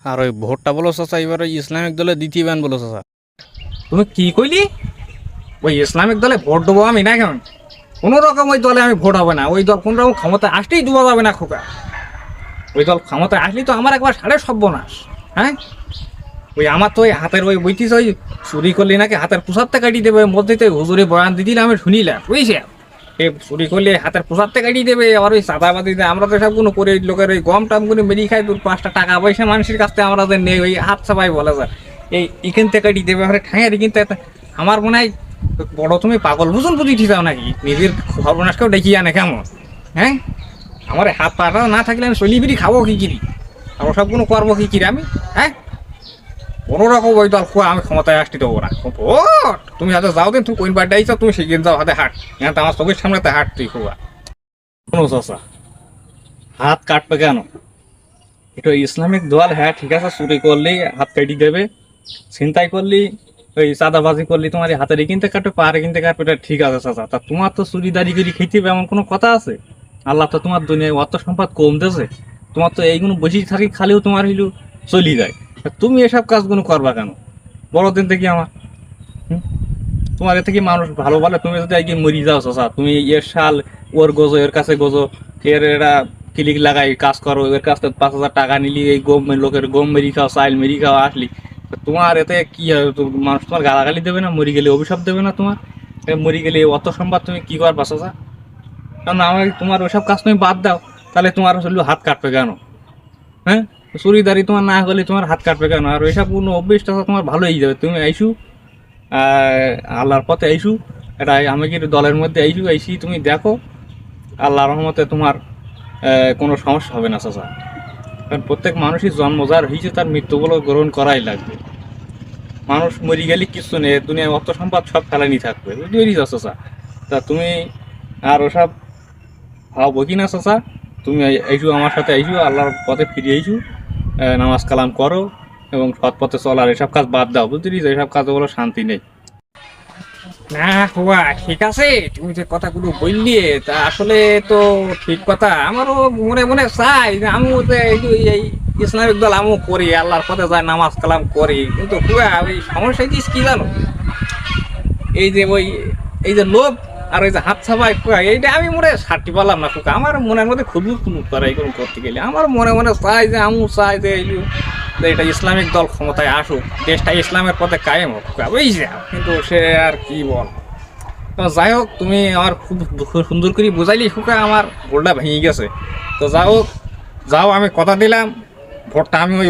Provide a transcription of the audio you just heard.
আর ওই ভোটটা বলো চাচা, এবার ওই ইসলামিক দলে দিতেই বলো চাচা। তুমি কি কইলি? ওই ইসলামিক দলে ভোট দেবো আমি না? কেমন কোনো রকম ওই দলে আমি ভোট হবে না। ওই দল কোন রকম ক্ষমতায় আসলেই দেওয়া যাবে না খোকা। ওই দল ক্ষমতায় আসলেই তো আমার একবার সাড়ে সর্বনাশ। হ্যাঁ, ওই আমার তো ওই হাতের ওই বইতিস ওই চুরি করলে নাকি হাতের পোশাকটা কাটিয়ে দেবে। মধ্যে তো হুজুরে বয়ান দিয়ে দিলে আমি শুনিলাম, বুঝছে? এ চুরি করলে হাতের পোশাকটা কাটিয়ে দেবে। আবার ওই চাঁদাবাদি আমরা তো সব কোনো করে লোকের ওই গম টাম করে মেরি খাই, 2-5টা টাকা পয়সা মানুষের কাছ থেকে আমরা নেই, ওই হাত ছাপাই বলে স্যার এই এখান থেকে কাটিয়ে দেবে। আমার ঠাঁয়ারি কিন্তু আমার মনে হয় বড় তুমি পাগল ভূষণ বুঝি যাও নাকি? নিজের সর্বনাশকেও দেখিয়ে আনে কেমন? হ্যাঁ, আমার হাত পাটা না থাকলে আমি চলি বিড়ি খাবো কি কিরি, আর সব কোনো করবো কি কিরি আমি? হ্যাঁ, কোনো রকম ওই দল খোয়া আমি ক্ষমতায় আসতে দেবো না। ভোট তুমি হাতে যাও দিন, তুমি কোন বাড়িতে আইছো, তুমি সেদিন যাও হাতে হাট। হ্যাঁ, আমার চোখের সামনে হাট তুই খোয়া। কোনো চাষা হাত কাটবে কেন? এটা ইসলামিক দল, হ্যাঁ ঠিক আছে, চুরি করলেই হাত কাটি দেবে, ছিনতাই করলি ওই চাঁদাবাজি করলি তোমার এই হাতের কিনতে কাটবে, পাহাড়ে কিনতে কাটবে, এটা ঠিক আছে চাচা। তা তোমার তো চুরিদারি করে খেতে হবে এমন কোনো কথা আছে? আল্লাহ তো তোমার দুনিয়ায় অর্থ সম্পদ কম দেছে, তোমার তো এইগুলো বসে থাকি খালিও তোমার হইলো চলি যায়। তা তুমি এসব কাজগুলো করবা কেন বড়দিন থেকে আমার? তোমার এতে কি মানুষ ভালো বলে? তুমি যদি একদিন মরি যাও চাচা, তুমি এর সাল ওর গোজো, এর কাছে গোজো, এর এরা ক্লিক লাগাই কাজ করো, এর কাছ থেকে 5,000 টাকা নিলি, এই গম লোকের গম মেরি খাও, চাইল মেরি খাও আসলি, তোমার এতে কি হবে? মানুষ তোমার গালাগালি দেবে না? মরি গেলে অভিশাপ দেবে না তোমার? মরি গেলে অত সম্পদ তুমি কি করবা চাচা? কারণ আমার তোমার ওইসব কাজ তুমি বাদ দাও, তাহলে তোমার আসলে হাত কাটবে কেন? হ্যাঁ, চুরিদারি তোমার না হলে তোমার হাত কাটবে কেন? আর ওইসব কোনো অভ্যেসটা তোমার ভালো হয়ে যাবে। তুমি আইসু আল্লাহর পথে আইসু, এটা আমি কি দলের মধ্যে আইসি তুমি দেখো, আল্লাহর রহমতে তোমার কোনো সমস্যা হবে না চাচা। কারণ প্রত্যেক মানুষই জন্ম যার হয়েছে তার মৃত্যুগুলো গ্রহণ করাই লাগবে। মানুষ মরি গেলে কিছু নেই, দুনিয়ায় অর্থ সম্পদ সব ফেলানি থাকবে, বুঝতে পেরেছ চাচা? তা তুমি আর ওসব ভাবো কি না চাচা? তুমি আইসু আমার সাথে আইসু, আল্লাহর পথে ফিরে আইসু, নামাজ কালাম করো এবং সৎ পথে চলার এসব কাজ বাদ দাও, বুঝতে পেরেছ? এসব কাজে বলো শান্তি নেই। না হুয়া ঠিক আছে, তুমি যে কথাগুলো বললি তা আসলে তো ঠিক কথা। আমারও মনে মনে চাই যে আমিও যে এই ইসলামিক দল আমিও করি, আল্লাহর পথে যাই, নামাজ কালাম করি, কিন্তু হুয়া ওই সমস্যা কি জানো? এই যে ওই এই যে লোভ আর ওই যে হাত ছাপাই খোয়া, এইটা আমি মনে সারতে পারলাম না খোকা। আমার মনের মধ্যে খুবই করে এগুলো করতে গেলে আমার মনে মনে চাই যে আমিও চাই যে এটা ইসলামিক দল ক্ষমতায় আসুক, দেশটা ইসলামের পথে কায়েম হোক, বুঝছে? কিন্তু সে আর কি বল। তো যাই হোক, তুমি আমার খুব সুন্দর করে বুঝাইলি খুকা, আমার ভোটটা ভেঙে গেছে। তো যাই হোক, যাও, আমি কথা দিলাম ভোটটা আমি ওই